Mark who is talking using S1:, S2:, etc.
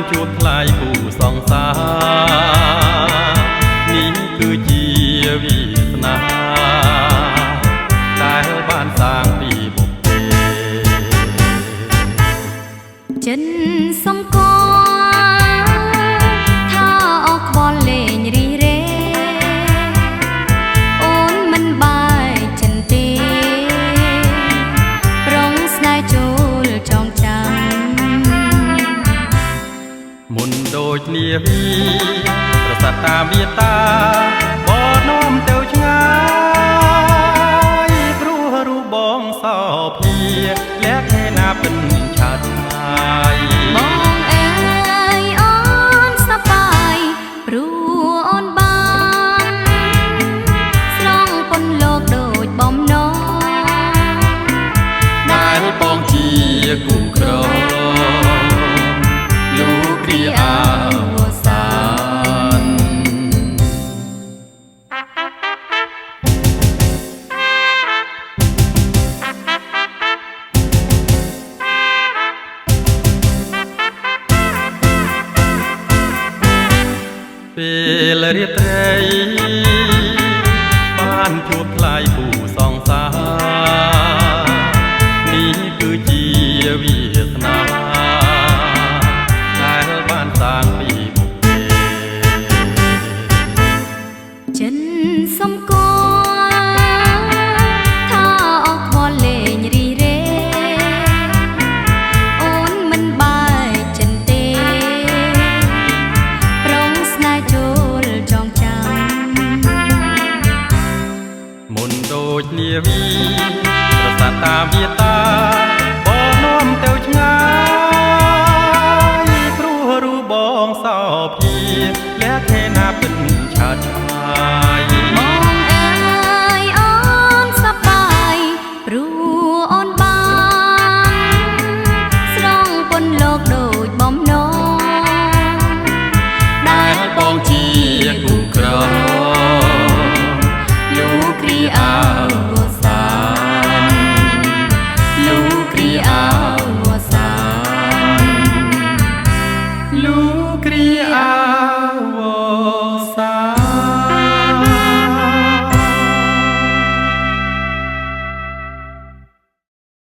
S1: ជួបថ្លៃគូសង្សារនេះគឺជាវាសនាដែលបានសាងពីបុព្វេ
S2: ចិនសំកថាអកខ្វល់លេងរីរេអូនមិនបាយចិនទេប្រងស្នេហ៍ចូលចងចាំ
S1: មុនដូចនាវីប្រសាទតាវាតាបនាំទៅឆ្ងាយព្រោះរូបបងសោភាលះខែណាពិនឆាតឆ្ងាយ
S2: បងអើយអូនសប្បាយព្រោះអូនបានស្រង់ប៉ុនលោកដូចបំណង
S1: ដែលបងជាគូក្រលោកគ្រាអាវសានពេលរាត្រីបានជួបថ្លៃគូសង្សារនេះគឺជាវាសនាដែលបានសាងពីបុព្វេ
S2: ចិនសំកថាអកខ្វល់លេងរីរេអូនមិនបាយចិនទេប្រងស្នេហ៍ចូលចងចាំ
S1: មុនដូចនាវីប្រសាទតាវាតាបនាំទៅឆ្ងាយព្រោះរូបបងសោភាលះខែណាពិនឆាតឆ្ងាយ
S2: បងអើយអូនសប្បាយព្រោះអូនបានស្រង់ប៉ុនលោកដូចបំណង
S1: ដែលបងជាគូក្រលោកគ្រាអាវសានលោកគ្រាអាវសានលោកគ្រា